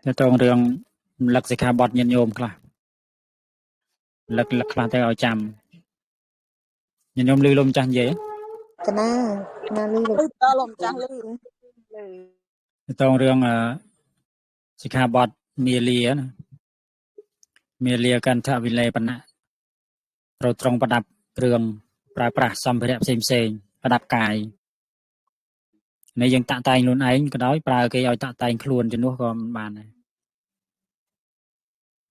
จะต้องเรื่องลักษิกาบทยันโยมខ្លะลักខ្លะแต่เอาจำยันโยมลือลมจันเย่ก็น่าลือเลยตาลมจังลือจะต้องเรื่องสิกขาบทเมียเลียนะเมียเลียกันทวิเลปนะเราตรงประดับเรื่องปราประสัมภาระเซมประดับกายในยังตะไตลุนไอ้ก็ได้ปลาเกยเอาตะไตคลุนจนนู้ก็มันบานเลย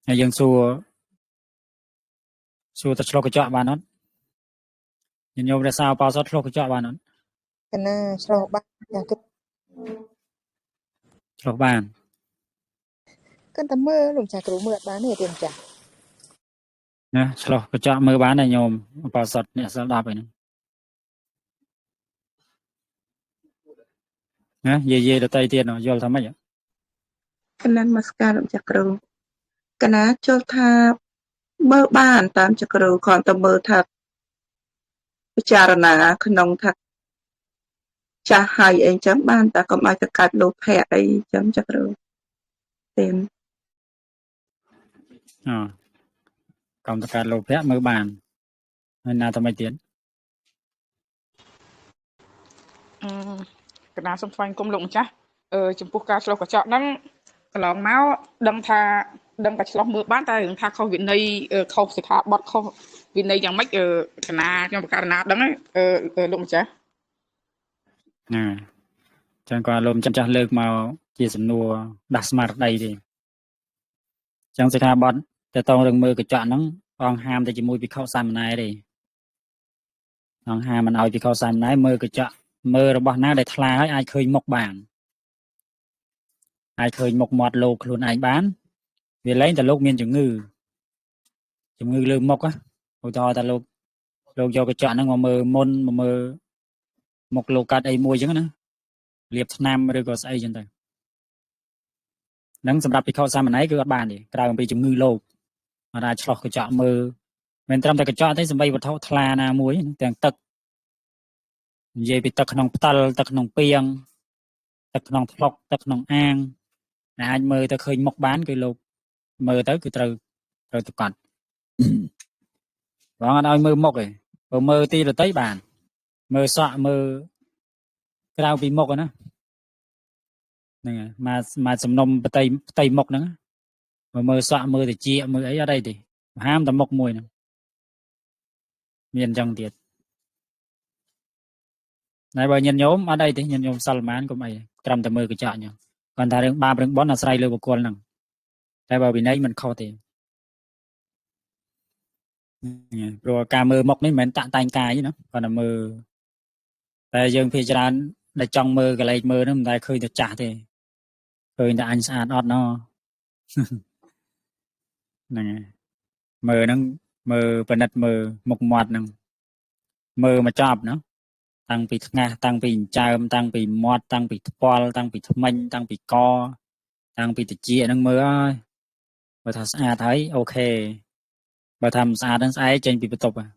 ในยังสู้ตัดโลกเจาะบานนั้นยันโยมได้สาวเปล่าสัดโลกเจาะบานนั้นก็น่าชอบบ้านอยากโลกบ้านก็แต่เมื่อหลงจากรู้เมื่อบ้านเนี่ยเต็มจ้ะนะโลกเจาะมือบ้านในโยมเปล่าสัดเนี่ยสลับไปนึงนะเย่ตัวไตเตียนเนาะโยมทำไมอ่ะคณะมัสการหลวงจักรูคณะโจทาเมื่อบ้านตามจักรูก่อนตะเมื่อทักพิจารณาขนมทักจะหายเองจำบ้านแต่ก็มาจะกัดโลแพ้ไอจำจักรูเต็มกำตะการโลแพะมือบานไม่น่าทำไมเตียนคณะสมฟังกลมหลงจ้ะจมพูการสโลกเจาะนั่งกลองเมาส์ดังทาดังกับสโลมือบ้านตาถึงทาเขาวินัยเขาสิขาบดเขาวินัยยังไม่คณะยังประการนาดังหลงจ้ะจังกว่าลมจังเลิกมาจีสำนัวดัสมาร์ได้ดิจังสิขาบอลแต่ต้องเรื่องมือกระเจาะนังอองหามแต่จมูกไปเข้าซ้ำนายดิอองหามมันเอาไปเข้าซ้ำนายมือกระเจาะมือระบาดน้าได้ทลายให้อายเคยมกบานอายเคยมกหมดโลกลุนอายบ้านเวลาแต่โลกเมียนจงืลืมมกáโอ้ตอแต่โลกโยกระเจาะนังมือมนมือมกโลกัดไอ้มวยจังนะเรียบน้ำหรือก็ใส่จังแต่นังสำหรับไปเข้าซ้ำนายคือบ้านดิกลายเป็นไปจงือโลกมาได้ฉลอกกระเจาะมือเป็นตามแต่กระเจาะที่สมัยวัฒนทลานามวยแต่งตึกเย่ไปตึกขนมตัลตึกขนมเปียงตึกขนมพลอกตึกขนมอ่างนะมือตะเคยมกบ้านคือโลกมือtớiคือtừ từ cọt đó anh ơi mơ mốc rồi mơ ti rồi tới bàn mơ sọ mơ cái đau bị mốc rồi đó này mà sầm nôm tây mốc nữa mà mơ sọ mơ thì chia mơ ấy ở đây thì ham tầm mốc mùi nè miền trong tiệt này bởi nhân nhóm ở đây thì nhân nhóm Salman của mày trăm tầm mơ cái chợ nhỉ còn thà đừng ba đừng bón là say lừa một con nằng tại bởi vì nãy mình kho tiền rồi cả mơ mốc đấy mình tặng tay cài chứ nó còn là mơ tại dương phi cho anh để trong mơ cái này mơ nó mình lại khơi được trả thì khơi đã anh sát ọt nó này mơ nó mơ bên đất mơ mộc mọt nè mơ mà chọc nó tăng bị nga tăng bị chàm tăng bị mọt tăng bị pol tăng bị minh tăng bị co tăng bị chia nó mơ ơi và thật xa thấy ok và thầm xa đến ấy trên bị tục à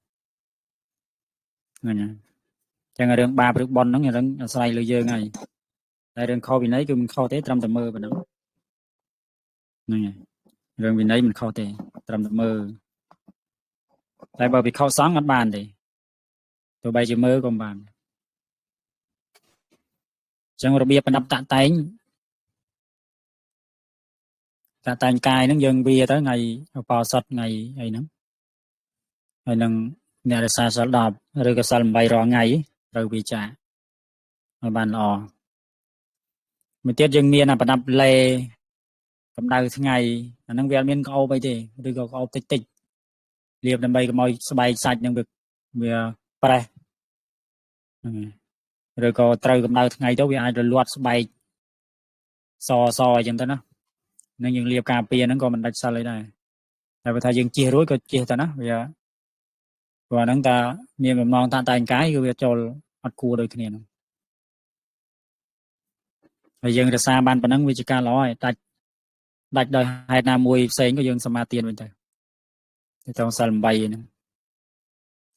này chẳng là đường ba được bon nó nghe nó xoay lưỡi dơ ngày tại đường kho bị nấy cứ mình kho té trăm tầm mơ và nó này đường bị nấy mình kho té trăm tầm mơ tại bởi vì kho sáng ngắt bàn thì tụi bay chỉ mơ còn bàn chẳng rồi bia đập tạ tánh cài nó dần bia tới ngày vào sọt ngày ấy nó ngày nâng nhà là sa sọt đạp rồi cái sọt bay rõ ngày rồi bị trả ở bàn lò mình tiết dừng miền là đập lề cầm đào ngày năng viên miền câu bây thì rồi có câu tích liệp làm bay cái môi bay sạch nhưng được vì pre rồi có trời cầm đào ngày đó vì ai rồi loạt bay so chẳng tới nó nên những liệp cà phê nó còn mình đặt sao lấy này tại vì thay dừng chia rối có chia ta nó bây giờ và nâng ta miền mầm non ta tay cái cứ cho mặt cua đôi kia nó bây giờ người xa ban phần nâng với ca lói đặt đời hai nam mùi xây có dương sama tiền bên trời thì trong sân bay nữa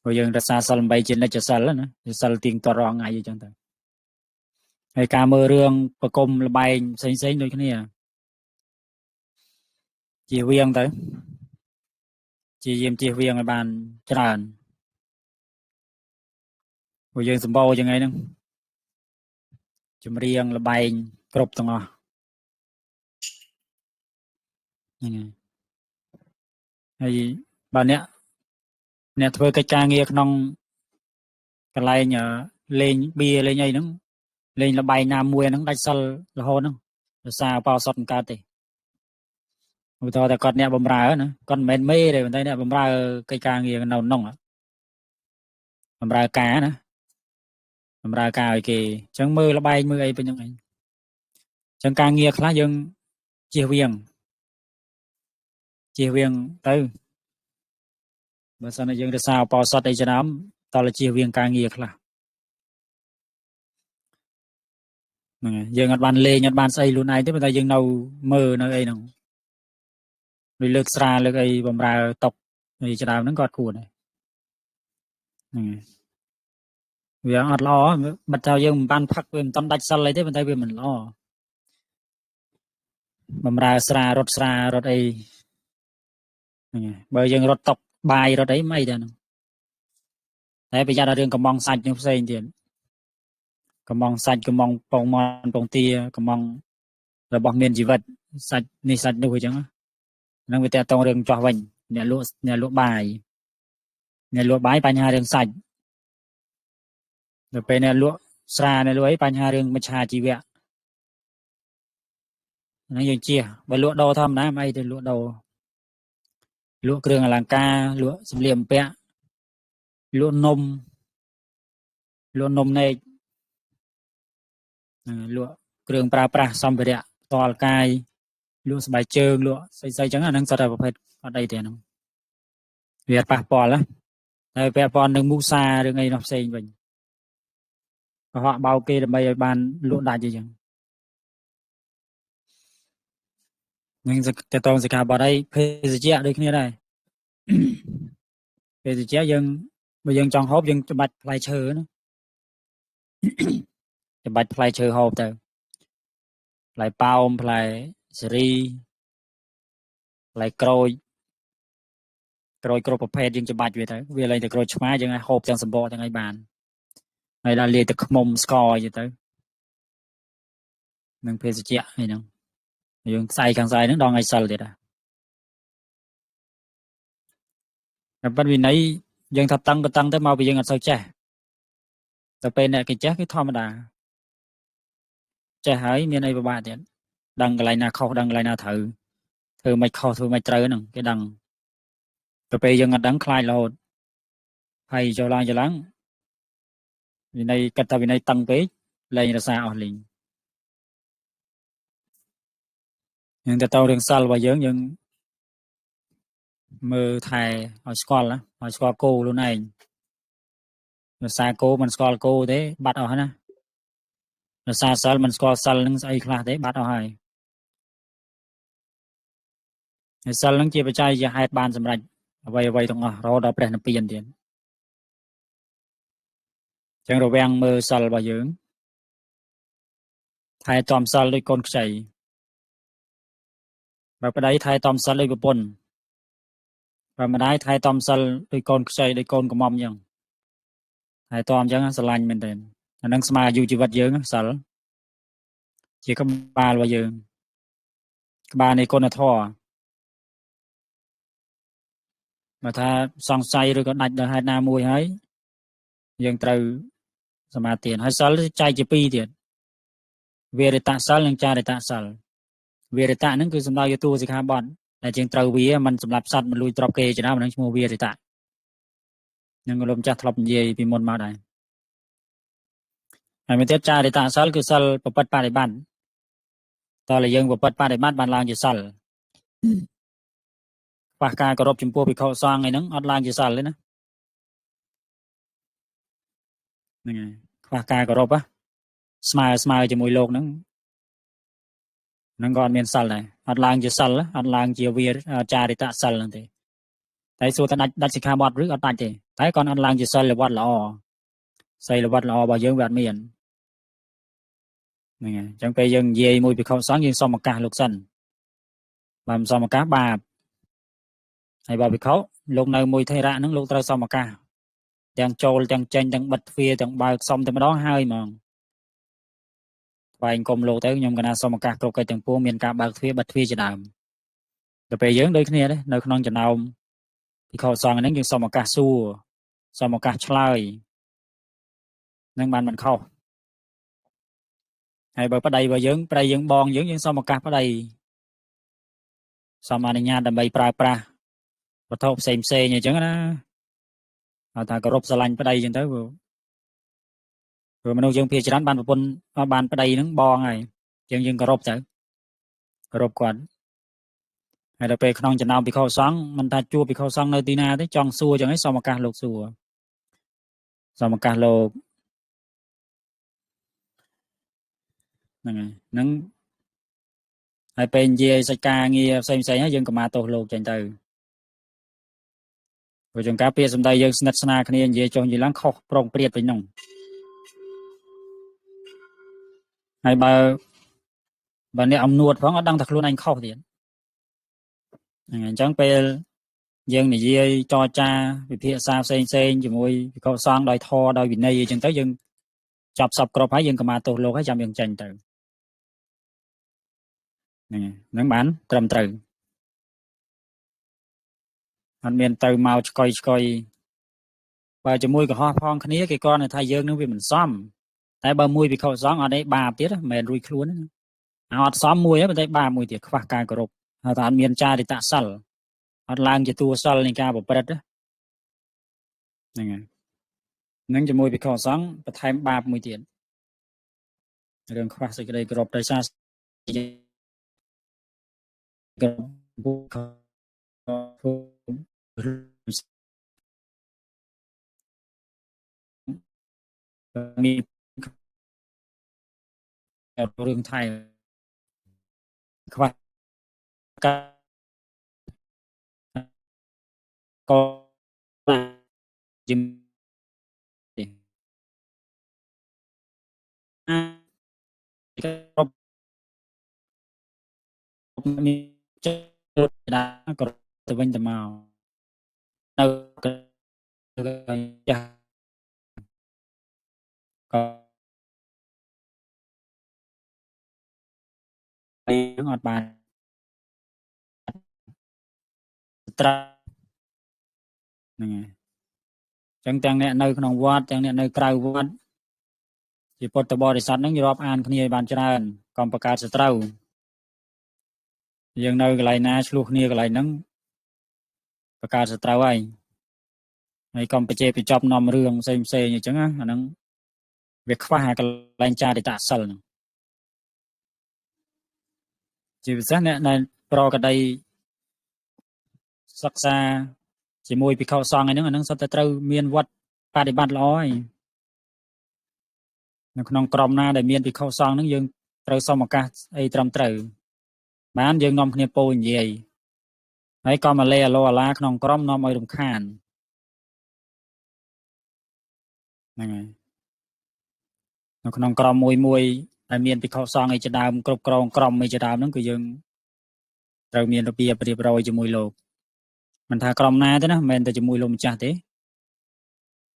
bây giờ người xa sân bay trên đây cho sân nữa thì sân tiền to rong ngày gì chẳng tới hay ca mơ rương và công là bay xây đôi kia ជៀសវាងទៅជាយាមជៀសវាងឲ្យបានច្រើនព្រោះយើងសម្បូរយ៉ាងហ្នឹងចម្រៀងលបែងគ្រប់ទាំងអស់ហ្នឹងហើយបើអ្នកធ្វើកិច្ចការងារក្នុងកន្លែងលេងបៀលេងអីហ្នឹងលេងលបែងណាមួយហ្នឹងដាច់សិលរហូតហ្នឹងដោយសារបោសុតមិនកើតទេឧទាហរណ៍តែគាត់អ្នកបំរើណាគាត់មិនមែនមេទេប៉ុន្តែអ្នកបំរើកិច្ចការងារនៅក្នុងបំរើការណាបំរើការឲ្យគេអញ្ចឹងមើលលបែងមើលអីពេញហ្នឹងឯងអញ្ចឹងការងារខ្លះយើងជៀសវាងទៅបើសិនជាយើងរសាបោសុតអីច្រើនតើជៀសវាងការងារខ្លះហ្នឹងហើយយើងអត់បានលេងអត់បានស្អីខ្លួនឯងទេប៉ុន្តែយើងនៅមើលនៅអីហ្នឹងដូចលើកស្រាលើកអីបំរើតុកអីច្រើនហ្នឹងគាត់គួរដែរហ្នឹងហើយវាអត់ល្អបាត់ទៅយើងមិនបានផឹកវាមិនតាន់ដាច់សិលអីទេប៉ុន្តែវាមិនល្អបំរើស្រារត់អីហ្នឹងហើយបើយើងរត់តុកបាយរត់អីមិនអីទេហ្នឹងតែប្រយ័ត្នរឿងកំងសាច់នឹងផ្សេងទៀតកំងសាច់កំងពងមាន់ពងទាកំងរបស់មានជីវិតសាច់នេះសាច់នោះអញ្ចឹងហ្នឹងវាតកតងរឿងចោះវិញអ្នកលក់បាយបញ្ហារឿងសាច់ដល់ពេលអ្នកលក់ស្រាអ្នកលក់អីបញ្ហារឿងមច្ឆាជីវៈហ្នឹងយើងជៀសបើលក់ដូរធម្មតាមិនអីទេលក់ដូរលក់គ្រឿងអលង្ការលក់សម្លៀកបំពាក់លក់នំនេកលក់គ្រឿងប្រើប្រាស់សម្ភារៈផ្ទាល់កាយលក់ស្បែកជើងលក់ស្អីៗចឹងអាហ្នឹងសុទ្ធតែប្រភេទអត់អីទេហ្នឹងវាប៉ះពាល់ណាតែពាក់ព័ន្ធនឹងមូសារឿងអីនោះផ្សេងវិញកុហកបោកគេដើម្បីឲ្យបានលក់ដាច់អីចឹងនឹងតតងសិក្ខាបទអីភេសជ្ជៈដូចគ្នាដែរភេសជ្ជៈយើងបើយើងចង់ហូបយើងច្បាច់ផ្លែឈើណាច្បាច់ផ្លែឈើហូបទៅផ្លែប៉ោមផ្លែសេរីផ្លែក្រូចគ្រប់ប្រភេទយើងច្បាច់វាទៅវាឡើងតែក្រូចឆ្មាយើងឲ្យហូបទាំងសម្បកទាំងអីបានហើយដល់លាយទឹកខ្មុំស្ករអីទៅនឹងភេសជ្ជៈអីហ្នឹងយើងខ្សែខាងស្អែកហ្នឹងដល់ថ្ងៃសិលទៀតតែប៉ុន្តែវិន័យយើងថាតឹងក៏តឹងទៅមកពីយើងអត់សូវចេះតែពេលអ្នកគេចេះគឺធម្មតាចេះហើយមានអីពិបាកទៀតដឹងកន្លែងណាខុសដឹងកន្លែងណាត្រូវធ្វើមិនខុសធ្វើមិនត្រូវហ្នឹងគេដឹងទៅពេលយើងអត់ដឹងខ្លាចរហូតហើយចូលឡើងវិន័យកាត់ថាវិន័យតឹងពេកលែងរសាអស់លេងយើងទៅរឿងសិលរបស់យើងមើលថែឲ្យស្គាល់គោខ្លួនឯងរសាគោមិនស្គាល់គោទេបាត់អស់ណារសាសិលមិនស្គាល់សិលនឹងស្អីខ្លះទេបាត់អស់ហើយសិលនឹងជាបច្ច័យជាហេតុបានសម្រេចអ្វីទាំងអស់រហូតដល់ព្រះនិព្វានទៀតចឹងរវាងមើលសិលរបស់យើងថែទាំសិលដោយកូនខ្ចីបើប្តីថែទាំសិលដូចប្រពន្ធបើម្ដាយថែទាំសិលដោយកូនខ្ចីដោយកូនកំមុំចឹងថែទាំចឹងស្រឡាញ់មែនទែនអានឹងស្មើអាយុជីវិតយើងសិលជាក្បាលរបស់យើងក្បាលនៃគុណធម៌បើថាសង្ស័យឬក៏ដាច់ដោយហេតុណាមួយហើយយើងត្រូវសមាទានហើយសិលចែកជាពីរទៀតវេរតៈសិលនិងចារិតៈសិលវេរតៈហ្នឹងគឺសំដៅយកតួសិក្ខាបទតែជាងត្រូវវាមិនសម្រាប់សត្វមិនលួចទ្រព្យគេច្រើនហ្នឹងឈ្មោះវេរតៈនឹងលោកម្ចាស់ធ្លាប់និយាយពីមុនមកដែរហើយមួយទៀតចារិតៈសិលគឺសិលប្រព្រឹត្តបដិបត្តិតើលើយើងប្រព្រឹត្តបដិបត្តិបានឡើងជាសិលខ្វះការគោរពចំពោះភិក្ខុសង្ឃអីហ្នឹងអត់ឡើងជាសិលទេណាហ្នឹងហើយខ្វះការគោរពស្មើជាមួយលោកហ្នឹងក៏អត់មានសិលដែរអត់ឡើងជាសិលអត់ឡើងជាវាចារិតៈសិលហ្នឹងទេតែសួរថាដាច់សិក្ខាបទឬអត់ដាច់ទេតែគាត់អត់ឡើងជាសិលវត្តល្អសីលវត្តល្អរបស់យើងវាអត់មានហ្នឹងហើយអញ្ចឹងពេលយើងនិយាយមួយភិក្ខុសង្ឃយើងសុំឱកាសលោកសិន បើមិនសមឱកាសបាបហើយបើភិក្ខុលោកនៅមួយថេរៈហ្នឹងលោកត្រូវសមឱកាសទាំងចូលទាំងចេញទាំងបិទទ្វារទាំងបើកសុំតែម្ដងហើយហ្មងថ្វាយអង្គមលោកទៅខ្ញុំកណាសមឱកាសគ្រប់កិច្ចទាំងពួងមានការបើកទ្វារបិទទ្វារជាដើមទៅពេលយើងដូចគ្នាដែរនៅក្នុងចំណោមភិក្ខុសង្ឃហ្នឹងយើងសមឱកាសសួរសមឱកាសឆ្លើយនឹងបានមិនខុសហើយបើប្តីបើយើងប្តីយើងបងយើងសមឱកាសប្តីសមអនុញ្ញាតដើម្បីប្រើប្រាស់វត្ថុផ្សេងអញ្ចឹងណាហៅថាគោរពស្រឡាញ់ប្តីអញ្ចឹងទៅព្រោះមនុស្សយើងភាគច្រើនបានប្រពន្ធបានប្តីហ្នឹងបងហើយយើងគោរពទៅគោរពគាត់ហើយដល់ពេលក្នុងចំណោមភិក្ខុសង្ឃមិនថាជួបភិក្ខុសង្ឃនៅទីណាទេចង់សួរអញ្ចឹងឯងសមឱកាសលោកសួរសមឱកាសលោកហ្នឹងហើយហ្នឹងហើយពេលនិយាយសាច់ការងារផ្សេងហើយយើងក៏មកទោសលោកចេញទៅព្រោះចង្ការពាក្យសម្ដីយើងស្និទ្ធស្នាលគ្នានិយាយចុះនិយាយឡើងខុសប្រងព្រាតវិញហ្នឹងហើយបើអ្នកអំនួតផងអត់ដឹងថាខ្លួនឯងខុសទៀតហ្នឹងអញ្ចឹងពេលយើងនិយាយចរចាវិភាសាផ្សេងជាមួយភិក្ខុសង្ឃដោយធម៌ដោយវិន័យអញ្ចឹងទៅយើងចាប់សពគ្រប់ហើយយើងក៏មកទោសលោកហើយចាំយើងចេញទៅហ្នឹងបានត្រឹមត្រូវអត់មានទៅមកឆ្កុយបើជាមួយកុហកផងគ្នាគេគាត់ថាយើងនឹងវាមិនសមតែបើមួយភិក្ខុសង្ឃអត់ឯបាបទៀតមិនមែនរួចខ្លួនទេអត់សមមួយទេតែបាបមួយទៀតខ្វះការគោរពហៅថាអត់មានចារិតសិលអត់ឡើងជាតួសិលនៃការប្រព្រឹត្តហ្នឹងហើយនឹងជាមួយភិក្ខុសង្ឃបន្ថែមបាបមួយទៀតរឿងខ្វះសេចក្តីគោរពដោយសារមានរឿងថៃខ្វះការក៏ជំមានចិត្តដាក៏ទៅវិញទៅមកនៅចាស់ក៏អត់បានត្រាហ្នឹងហើយអញ្ចឹងទាំងអ្នកនៅក្នុងវត្តទាំងអ្នកនៅក្រៅវត្តជាពុទ្ធបរិស័ទហ្នឹងរាប់អានគ្នាឲ្យបានច្រើនកុំបង្កើតសត្រូវយើងនៅកន្លែងណាឆ្លោះគ្នាកន្លែងហ្នឹងបង្កើតសត្រូវហើយកុំបច្ចេកបញ្ចប់នាំរឿងផ្សេងអញ្ចឹងអាហ្នឹងវាខ្វះអាកន្លែងចារិតសិលហ្នឹងជាពិសេសអ្នកដែលប្រកដីសិក្សាជាមួយភិក្ខុសង្ឃហ្នឹងអាហ្នឹងសុទ្ធតែត្រូវមានវត្តបប្រតិបត្តិល្អហើយនៅក្នុងក្រុមណាដែលមានភិក្ខុសង្ឃហ្នឹងយើងត្រូវសមឱកាសអីត្រឹមត្រូវបានយើងនាំគ្នាពោលនិយាយហើយក៏មកលេអាឡូអាឡាក្នុងក្រុមនាំឲ្យរំខានហ្នឹងហើយនៅក្នុងក្រុមមួយដែលមានភិក្ខុសង្ឃអីជាដើមគ្រប់គ្រងក្រុមអីជាដើមហ្នឹងគឺយើងត្រូវមានរបៀបរៀបរយជាមួយលោកមិនថាក្រុមណាទេណាមិនមែនតែជាមួយលោកម្ចាស់ទេ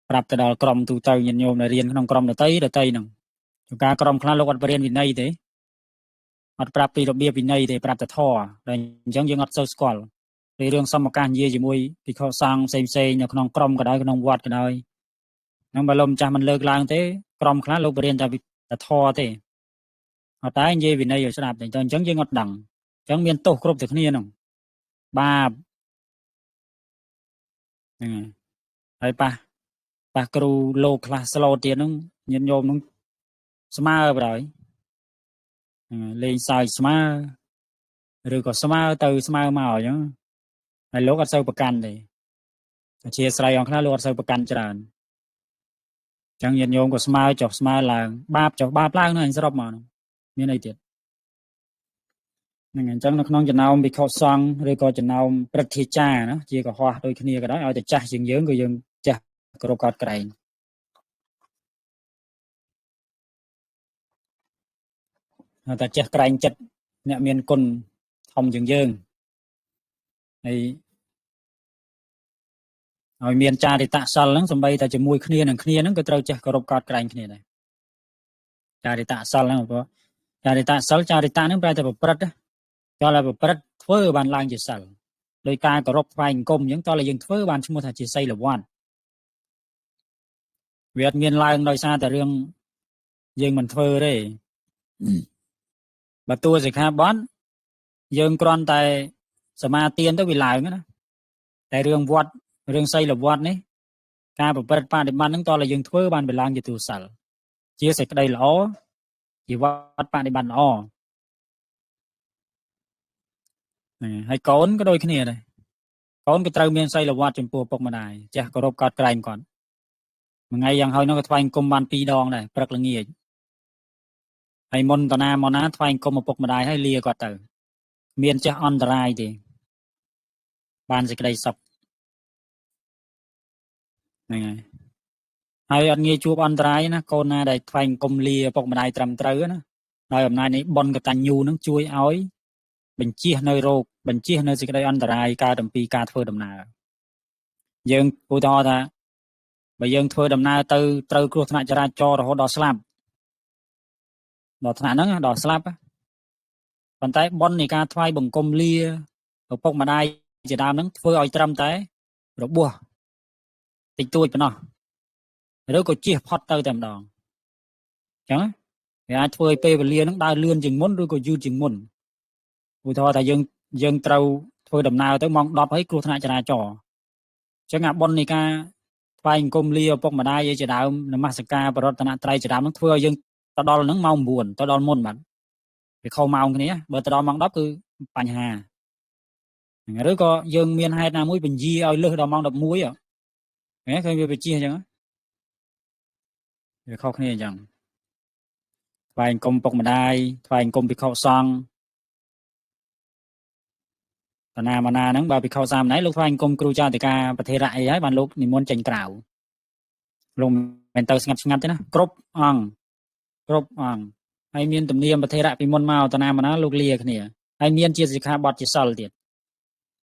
ប្រាប់ទៅដល់ក្រុមទូទៅញាតិញោមដែលរៀនក្នុងក្រុមដតីហ្នឹងជួនកាលក្រុមខ្លះលោកអត់បរៀនវិន័យទេអត់ប្រាប់ពីរបៀបវិន័យទេប្រាប់តែធម៌តែអញ្ចឹងយើងអត់សូវស្គាល់ពីរឿងសមកាសនិយាយជាមួយភិក្ខុសង្ឃផ្សេងនៅក្នុងក្រុមក៏ដោយក្នុងវត្តក៏ដោយហ្នឹងបើលោកម្ចាស់មិនលើកឡើងទេក្រុមខ្លះលោកបរៀនតែធម៌ទេអត់តែនិយាយវិន័យឲ្យស្ដាប់តែអញ្ចឹងយើងអត់ដឹងអញ្ចឹងមានទោសគ្រប់តែគ្នាហ្នឹងបាបហ្នឹងហើយប៉ះគ្រូលោកខ្លះស្លូតទៀតហ្នឹងញាតិញោមហ្នឹងស្មើបដ លេងសើចស្មើឬក៏ស្មើទៅស្មើមកអញ្ចឹងហើយលោកអត់សូវប្រកាន់ទេអធិស្ឋានអង្គខ្លះលោកអត់សូវប្រកាន់ច្រើនអញ្ចឹងញាតិញោមក៏ស្មើចុះស្មើឡើងបាបចុះបាបឡើងនៅអញស្រុបមកមានអីទៀតហ្នឹងអញ្ចឹងនៅក្នុងចំណោមភិក្ខុសង្ឃឬក៏ចំណោមព្រឹទ្ធាចារ្យណាជាកុហកដូចគ្នាក៏ដោយឲ្យតែចាស់ជាងយើងក៏យើងចាស់គោរពកោតក្រែងតែចេះក្រែងចិត្តអ្នកមានគុណធំជាងយើង ហើយឲ្យមានចារិតសិលហ្នឹងសំបីតែជាមួយគ្នានឹងគ្នាហ្នឹងក៏ត្រូវចេះគោរពកោតក្រែងគ្នាដែរចារិតសិលហ្នឹងព្រោះចារិតសិលចារិតហ្នឹងប្រែតែប្រព្រឹត្តចោលឲ្យប្រព្រឹត្តធ្វើបានឡើងជាសិលដោយការគោរពថ្វាយអង្គមអញ្ចឹងតើយើងធ្វើបានឈ្មោះថាជាសីលវត្តវាអត់មានឡើងដោយសារតែរឿងយើងមិនធ្វើទេបើតួសិក្ខាបទយើងគ្រាន់តែសមាទានទៅវាឡើងណាតែរឿងវត្តរឿងសីលវត្តនេះការប្រព្រឹត្តបដិបត្តិហ្នឹងតើយើងធ្វើបានវាឡើងជាទូសិលជាសេចក្តីល្អជាវត្តបដិបត្តិល្អហើយកូនក៏ដូចគ្នាដែរកូនក៏ត្រូវមានសីលវត្តចំពោះពុកម្ដាយចេះគោរពកោតក្រែងគាត់មួយថ្ងៃយ៉ាងហើយនោះក៏ថ្វាយអង្គមបាន2ដងដែរព្រឹកល្ងាចហើយមុនតាណាមកណាថ្វាយអង្គមឪពុកម្ដាយហើយលាគាត់ទៅមានចេះអន្តរាយទេបានសេចក្តីសុខហ្នឹងហើយអត់ងាយជួបអន្តរាយណាកូនណាដែលថ្វាយអង្គមលាឪពុកម្ដាយត្រឹមត្រូវណាដោយអំណាចនៃបុណ្យកតញ្ញូនឹងជួយឲ្យបញ្ជៀសនៅរោគបញ្ជៀសនៅសេចក្តីអន្តរាយកើតអំពីការធ្វើដំណើរយើងឧទាហរណ៍ថាបើយើងធ្វើដំណើរទៅត្រូវគ្រោះថ្នាក់ចរាចរណ៍រហូតដល់ស្លាប់ដល់ថ្នាក់ហ្នឹងដល់ស្លាប់ប៉ុន្តែបុណ្យនៃការថ្វាយបង្គំលាឪពុកម្ដាយជាដើមហ្នឹងធ្វើឲ្យត្រឹមតែរបួសតិចតួចប៉ុណ្ណោះឬក៏ជៀសផុតទៅតែម្ដងអញ្ចឹងវាអាចធ្វើឲ្យពេលវេលាហ្នឹងដើរលឿនជាងមុនឬក៏យឺតជាងមុនឧទាហរណ៍ថាយើងត្រូវធ្វើដំណើរទៅម៉ោង10ហើយគ្រោះថ្នាក់ចរាចរណ៍អញ្ចឹងអាបុណ្យនៃការថ្វាយអង្គមលាឪពុកម្ដាយជាដើមនមស្ការបរតនត្រ័យជាដើមហ្នឹងធ្វើឲ្យយើងទៅដល់ហ្នឹងម៉ោង9ទៅដល់មុនបាទវាខុសម៉ោងគ្នាបើទៅដល់ម៉ោង10គឺបញ្ហាឬក៏យើងមានហេតុណាមួយបញ្ជាឲ្យលើសដល់ម៉ោង11ឃើញវាបញ្ជាអញ្ចឹងវាខុសគ្នាអញ្ចឹងថ្វាយអង្គមពុកម្ដាយថ្វាយអង្គមភិក្ខុសង្ឃតាណាមណាហ្នឹងបើភិក្ខុសាមណេរលោកថ្វាយអង្គមគ្រូចាតិកាប្រធេរៈអីហើយបានលោកនិមន្តចេញក្រៅលោកមិនទៅស្ងាត់ទេណាគ្រប់អង្គហើយមានទំនៀមប្រធេរៈពីមុនមកតាណាមណាលោកលាគ្នាហើយមានជាសិក្ខាបទជាសិលទៀត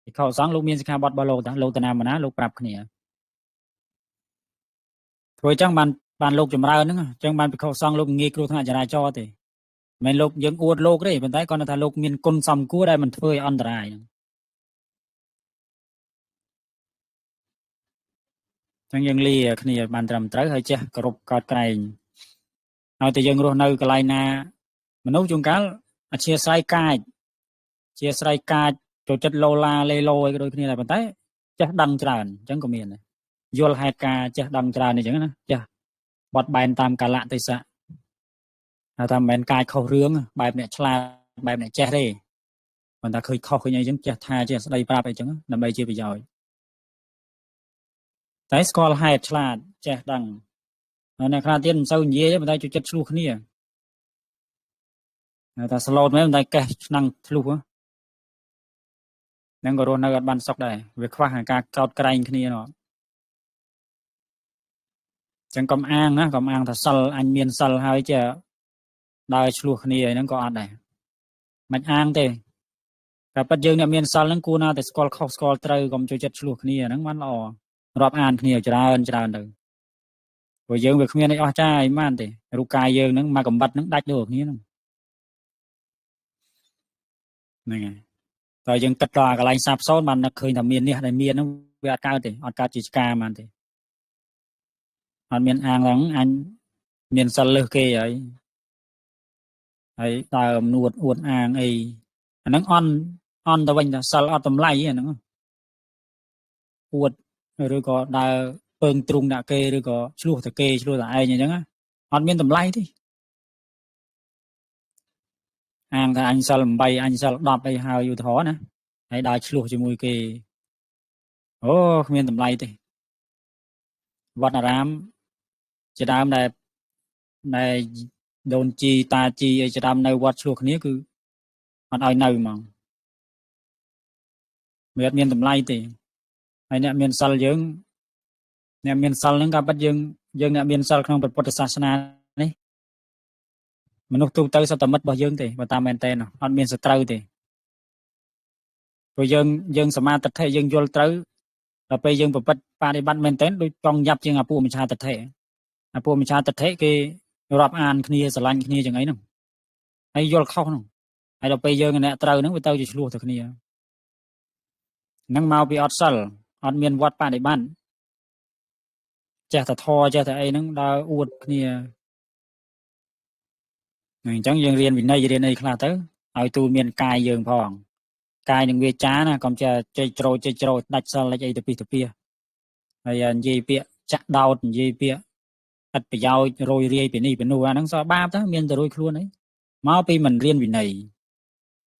ភិក្ខុសង្ឃលោកមានសិក្ខាបទរបស់លោកតាណាមណាលោកប្រាប់គ្នាធ្វើអញ្ចឹងបានលោកចម្រើនហ្នឹងអញ្ចឹងបានភិក្ខុសង្ឃលោកងាយគ្រោះថ្នាក់ចរាចរណ៍ទេមិនមែនលោកយើងអួតលោកទេប៉ុន្តែគាត់ថាលោកមានគុណសមគួរដែលមិនធ្វើឲ្យអន្តរាយហ្នឹងអញ្ចឹងយើងលាគ្នាបានត្រឹមត្រូវហើយចេះគោរពកោតក្រែងហើយតែយើងរស់នៅកន្លែងណាមនុស្សជួនកាលអធិស្ឋានកាចជាស្រ័យកាចចូលចិត្តលោឡាលេឡូអីក៏ដូចគ្នាដែរប៉ុន្តែចេះដឹងច្រើនអញ្ចឹងក៏មានដែរយល់ហេតុការចេះដឹងច្រើនអញ្ចឹងណាចេះបត់បែនតាមកាលៈទេសៈហើយថាមិនមែនកាចខុសរឿងបែបអ្នកឆ្លាតបែបអ្នកចេះទេប៉ុន្តែឃើញខុសឃើញអីចឹងចេះថាចេះស្ដីប្រាប់អីចឹងដើម្បីជាប្រយោជន៍តែស្គាល់ហេតុឆ្លាតចេះដឹងហើយអ្នកខ្លះទៀតមិនសូវនិយាយទេប៉ុន្តែចូលចិត្តឆ្លោះគ្នាតែស្លូតមែនប៉ុន្តែកេះឆ្នាំងឆ្លោះហ្នឹងក៏រស់នៅអត់បានសុខដែរវាខ្វះការកោតក្រែងគ្នានោះចឹងកុំអាងណាកុំអាងថាសិលអញមានសិលហើយចេះដើរឆ្លោះគ្នាហ្នឹងក៏អត់ដែរមិនអាងទេតែប៉ិតយើងអ្នកមានសិលហ្នឹងគួរណាតែស្គាល់ខុសស្គាល់ត្រូវកុំចូលចិត្តឆ្លោះគ្នាហ្នឹងបានល្អរាប់អានគ្នាច្រើនទៅព្រោះយើងវាគ្មានអីអស្ចារ្យអីម៉ានទេរូបកាយយើងហ្នឹងមកកំបិតហ្នឹងដាច់ដូចគ្នាហ្នឹងហើយតើយើងគិតដល់កន្លែងសាបសូន្យបាននឹកឃើញថាមាននេះដែលមានហ្នឹងវាអត់កើតទេអត់កើតជាឆ្កាហ្មងទេអត់មានអាងហ្នឹងអញមានសិលលើសគេហើយតើអំនួតអួតអាងអីអាហ្នឹងអន់ទៅវិញថាសិលអត់តម្លៃអាហ្នឹងអួតឬក៏ដើរពើងទ្រុងដាក់គេឬក៏ឆ្លោះតែគេឆ្លោះតែឯងអញ្ចឹងអត់មានតម្លៃទេអាងថាអញសិល8អញសិល10អីហើយឧទាហរណ៍ណាហើយដើរឆ្លោះជាមួយគេអូគ្មានតម្លៃទេវត្តអារាមជាដើមដែលដូនជីតាជីអីជាដើមនៅវត្តឆ្លោះគ្នាគឺអត់ឲ្យនៅហ្មងវាអត់មានតម្លៃទេហើយអ្នកមានសិលយើងអ្នកមានសិលហ្នឹងក៏ពិតយើងអ្នកមានសិលក្នុងពុទ្ធសាសនានេះមនុស្សទូទៅសត្វមិត្តរបស់យើងទេបើតាមមែនតើអត់មានសត្រូវទេ ព្រោះយើងសមាទិដ្ឋិយើងយល់ត្រូវដល់ពេលយើងប្រព្រឹត្តបដិបត្តិមែនទែនដូចចង់យ៉ាប់ជាងអាពួកមិច្ឆាទិដ្ឋិអាពួកមិច្ឆាទិដ្ឋិគេរាប់អានគ្នាស្រឡាញ់គ្នាចឹងអីហ្នឹងហើយយល់ខុសហ្នឹងហើយដល់ពេលយើងអ្នកត្រូវហ្នឹងវាទៅជាឆ្លោះទៅគ្នាហ្នឹងមកពីអត់សិលអត់មានវត្តបដិបត្តិចេះតែធរចេះតែអីហ្នឹងដើរអួតគ្នាអញ្ចឹងយើងរៀនវិន័យរៀនអីខ្លះទៅឲ្យទូលមានកាយយើងផងកាយនឹងវាចាណាកុំចេះចេះច្រូតដាច់សិលដាច់អីទៅពីទៅពីហើយនិយាយពាក្យចាក់ដោតនិយាយពាក្យឥតប្រយោជន៍រយរាយពីនេះពីនោះអាហ្នឹងសោះបាបទៅមានតែរួយខ្លួនអីមកពីមិនរៀនវិន័យ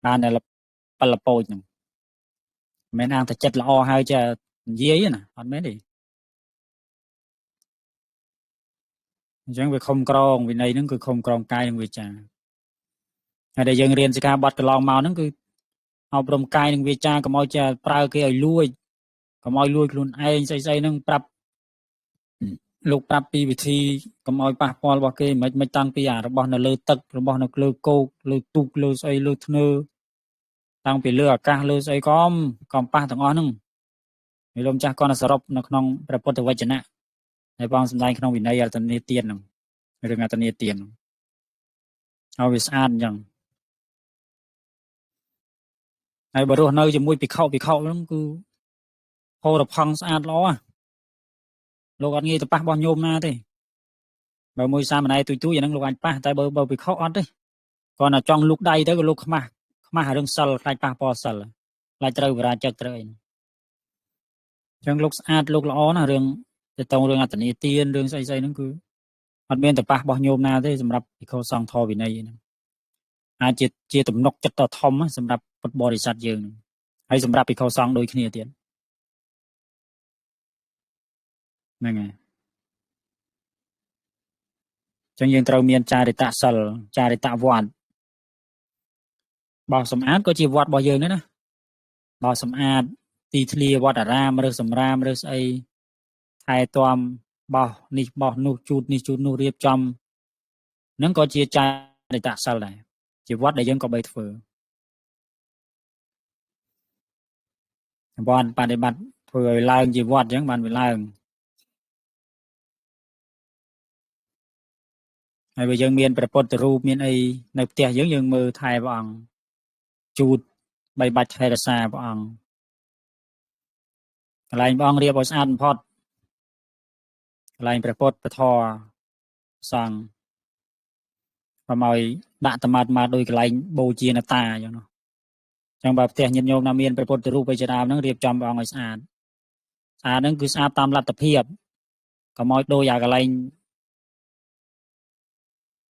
បានតែបលពោចហ្នឹងមិនអាងតែចិត្តល្អហើយចេះនិយាយណាអត់មែនទេអញ្ចឹងវាខំក្រងវិន័យហ្នឹងគឺខំក្រងកាយនិងវាចាហើយដែលយើងរៀនសិក្ខាបទកន្លងមកហ្នឹងគឺអប់រំកាយនិងវាចាកុំឲ្យចេះប្រើគេឲ្យលួចកុំឲ្យលួចខ្លួនឯងស្អីហ្នឹងប្រាប់លោកប្រាប់ពីវិធីកុំឲ្យប៉ះពាល់របស់គេមិនតាំងពីអារបស់នៅលើទឹករបស់នៅលើគោកលើទូកលើស្អីលើធ្នើតាំងពីលើអាកាសលើស្អីក៏ប៉ះទាំងអស់ហ្នឹងវាលោកម្ចាស់គាត់សរុបនៅក្នុងព្រះពុទ្ធវចនៈហើយបងសម្ដែងក្នុងវិន័យអតនីទានហ្នឹងរឿងអតនីទានឲ្យវាស្អាតអញ្ចឹងហើយបើរស់នៅជាមួយភិក្ខុហ្នឹងគឺហូរផង់ស្អាតល្អលោកអត់ងាយទៅប៉ះបោះញោមណាទេបើមួយសាមណេរទុយអាហ្នឹងលោកអាចប៉ះតែបើភិក្ខុអត់ទេគាត់តែចង់លូកដៃទៅក៏លោកខ្មាស់រឿងសិលខ្លាចប៉ះពាល់សិលខ្លាចត្រូវបរាជ័កត្រូវអីអញ្ចឹងលោកស្អាតលោកល្អណារឿងទៅតងរឿងអតនីទានរឿងស្អីហ្នឹងគឺអត់មានតែប៉ះបោះញោមណាទេសម្រាប់ភិក្ខុសង្ឃធម៌វិន័យហ្នឹងអាចជាទំនុកចិត្តដ៏ធំសម្រាប់ពុទ្ធបរិស័ទយើងហ្នឹងហើយសម្រាប់ភិក្ខុសង្ឃដូចគ្នាទៀតហ្នឹងហើយចឹងយើងត្រូវមានចារិតសិលចារិតវត្តបោសសម្អាតក៏ជាវត្តរបស់យើងដែរណាបោសសម្អាតទីធ្លាវត្តអារាមឬសម្រាមឬស្អីថែទាំបោសនេះបោសនោះជូតនេះជូតនោះរៀបចំហ្នឹងក៏ជាចារិតសិលដែរជាវត្តដែលយើងក៏បីធ្វើវត្តបដិបត្តិធ្វើឲ្យឡើងជាវត្តអញ្ចឹងបានវាឡើងហើយបើយើងមានព្រះពុទ្ធរូបមានអីនៅផ្ទះយើងមើលថែព្រះអង្គជូតបីបាច់ថែរក្សាព្រះអង្គកន្លែងព្រះអង្គរៀបឲ្យស្អាតបំផុតកន្លែងព្រះពុទ្ធពធសង្ឃកុំឲ្យដាក់តមាត់មកដោយកន្លែងបូជាអ្នកតាអញ្ចឹងនោះអញ្ចឹងបើផ្ទះញាតិញោមណាមានព្រះពុទ្ធរូបឯជាដើមហ្នឹងរៀបចំព្រះអង្គឲ្យស្អាតហ្នឹងគឺស្អាតតាមលទ្ធភាពកុំឲ្យដូចអាកន្លែង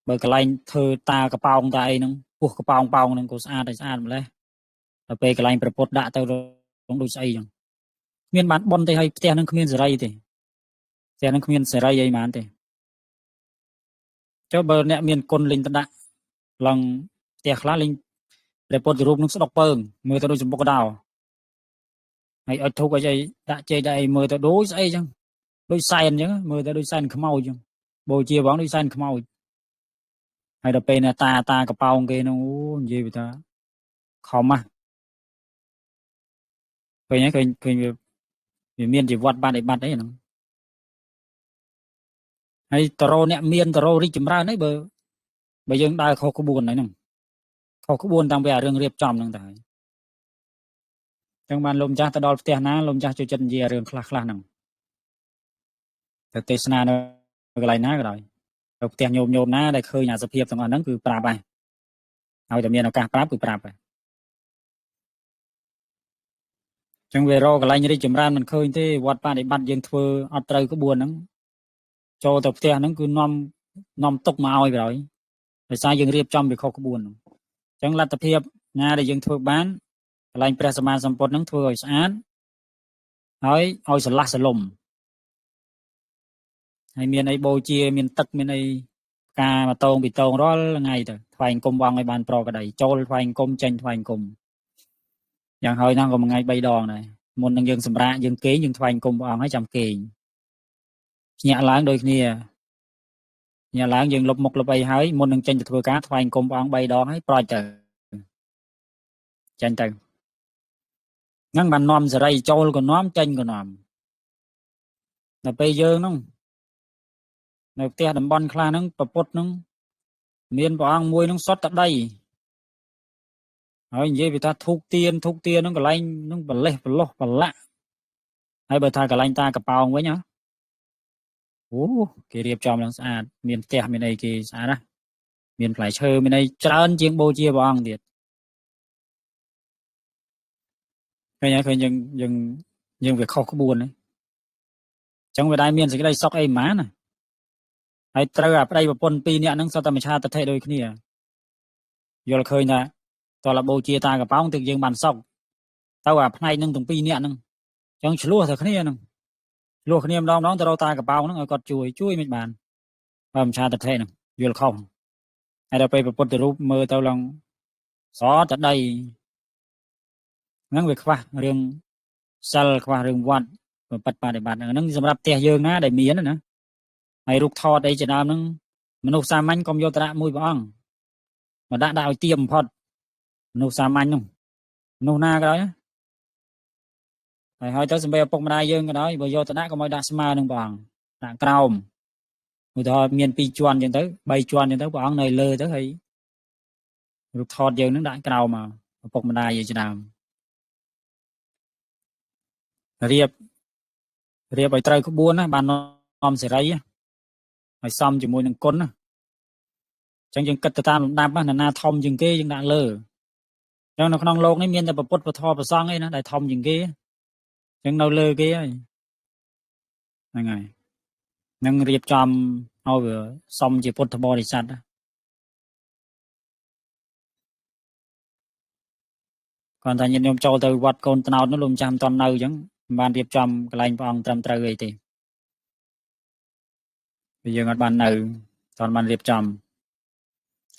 បើកន្លែងធ្វើតាកប៉ោងតាអីហ្នឹងពោះកប៉ោងប៉ោងហ្នឹងក៏ស្អាតតែស្អាតម្លេះដល់ពេលកន្លែងព្រះពុទ្ធដាក់ទៅដូចស្អីអញ្ចឹងគ្មានបានប៉ុនទេហើយផ្ទះហ្នឹងគ្មានសេរីទេផ្ទះហ្នឹងគ្មានសេរីអីហ្មងទេចុះបើអ្នកមានគុណលេងទៅដាក់ឡើងផ្ទះខ្លះលេងព្រះពុទ្ធរូបនឹងស្ដុកពើងមើលទៅដូចសម្បុកកដោហើយអុជធូបអីដាក់ចេកដាក់អីមើលទៅដូចស្អីអញ្ចឹងដូចសែនអញ្ចឹងមើលទៅដូចសែនខ្មោចអញ្ចឹងបូជាបងដូចសែនខ្មោចហើយដល់ពេលអ្នកតាកប៉ោងគេនោះនិយាយទៅថាខំឃើញវាមានជីវិតបដិបត្តិអីហ្នឹងហើយតរោអ្នកមានតរោរីកចម្រើនអីបើយើងដើរខុសក្បួនហ្នឹងខុសក្បួនតាំងពីអារឿងរៀបចំហ្នឹងទៅហើយចឹងបានលោកម្ចាស់ទៅដល់ផ្ទះណាលោកម្ចាស់ចូលចិត្តនិយាយរឿងខ្លះហ្នឹងទៅទេសនានៅកន្លែងណាក៏ដោយទៅផ្ទះញោមណាដែលឃើញអាសភាពទាំងអស់ហ្នឹងគឺប្រាប់ហើយតែមានឱកាសប្រាប់គឺប្រាប់ហើយចឹងវារកកន្លែងរីកចម្រើនមិនឃើញទេវត្តបដិបត្តិយើងធ្វើអត់ត្រូវក្បួនហ្នឹងចូលទៅផ្ទះហ្នឹងគឺនាំទុកមកឲ្យប្រហើយដោយសារយើងរៀបចំវាខុសក្បួនហ្នឹងចឹងលទ្ធភាពណាដែលយើងធ្វើបានកន្លែងព្រះសម្មាសម្ពុទ្ធហ្នឹងធ្វើឲ្យស្អាតហើយឲ្យស្រឡះសលុំហើយមានអីបូជាមានទឹកមានអីការមកតងពីតងរាល់ថ្ងៃទៅថ្វាយអង្គមបងឲ្យបានប្រកក្តីចូលថ្វាយអង្គមចេញថ្វាយអង្គមយ៉ាងហើយហ្នឹងក៏មួយថ្ងៃ3ដងដែរមុននឹងយើងសម្រាកយើងគេងយើងថ្វាយអង្គមព្រះអង្គហើយចាំគេងញាក់ឡើងដូចគ្នាញាក់ឡើងយើងលុបមុខលុបអីហើយមុននឹងចេញទៅធ្វើការថ្វាយអង្គមព្រះអង្គ3ដងហើយប្រត់ទៅចេញទៅ งั้นបាននាំសេរីចូលក៏នាំចេញក៏នាំដល់ពេលយើងហ្នឹងនៅផ្ទះតំបន់ខ្លះហ្នឹងប្រពុតហ្នឹងមានព្រះអង្គមួយហ្នឹងសុទ្ធតែដីហើយនិយាយពីថាធូកទៀនហ្នឹងកន្លែងហ្នឹងបលេះបលោះប្រឡាក់ហើយបើថាកន្លែងតាកប៉ោងវិញហ៎អូគេរៀបចំឡើងស្អាតមានផ្ទះមានអីគេស្អាតណាមានផ្លែឈើមានអីច្រើនជាងបូជាព្រះអង្គទៀតឃើញយើងវាខុសក្បួនហ្នឹងអញ្ចឹងវាដែរមានសេចក្តីសុខអីហ្មងណាហើយត្រូវអាប្តីប្រពន្ធពីរនាក់ហ្នឹងសុទ្ធតែមច្ឆាទិដ្ឋិដូចគ្នាយល់ឃើញថាតើលបូជាតាកប៉ោងទើបយើងបានសុខទៅអាផ្នែកហ្នឹងទាំងពីរនាក់ហ្នឹងអញ្ចឹងឆ្លោះទៅគ្នាហ្នឹងឆ្លោះគ្នាម្ដងទៅរកតាកប៉ោងហ្នឹងឲ្យគាត់ជួយមិនបានបើមច្ឆាទិដ្ឋិហ្នឹងយល់ខុសហើយដល់ពេលប្រពុទ្ធរូបមើលទៅឡើងសតដីហ្នឹងវាខ្វះរឿងសិលខ្វះរឿងវត្តបបត្តិបដិបត្តិហ្នឹងសម្រាប់ផ្ទះយើងណាដែលមានណាហើយរូបថតអីជាដើមហ្នឹងមនុស្សសាមញ្ញកុំយកតាមួយព្រះអង្គមកដាក់ឲ្យទៀបបំផុតមនុស្សសាមញ្ញហ្នឹងមនុស្សណាក៏ដោយហើយទៅសំបីឪពុកម្ដាយយើងក៏ដោយបើយកទៅដាក់កុំឲ្យដាក់ស្មើនឹងព្រះអង្គដាក់ក្រោមឧទាហរណ៍មាន2ជាន់អញ្ចឹងទៅ3ជាន់អញ្ចឹងទៅព្រះអង្គនៅលើទៅហើយរូបថតយើងហ្នឹងដាក់ក្រោមមកឪពុកម្ដាយយើងជាដើមរៀបឲ្យត្រូវក្បួនណាបាននាំសេរីហើយសមជាមួយនឹងគុណណាអញ្ចឹងយើងគិតទៅតាមលំដាប់ណាធំជាងគេយើងដាក់លើអញ្ចឹងនៅក្នុងโลกនេះមានតែពុទ្ធពធប្រសង្ឃឯណាដែលធំជាងគេអញ្ចឹងនៅលើគេហើយហ្នឹងហើយនឹងរៀបចំឲ្យវាសមជាពុទ្ធបរិស័ទគាត់ថាញាតិញោមចូលទៅវត្តកូនត្នោតនោះលោកម្ចាស់មិនតន់នៅអញ្ចឹងមិនបានរៀបចំកន្លែងព្រះអង្គត្រឹមត្រូវអីទេvìយើងអត់បាននៅតន់បានរៀបចំ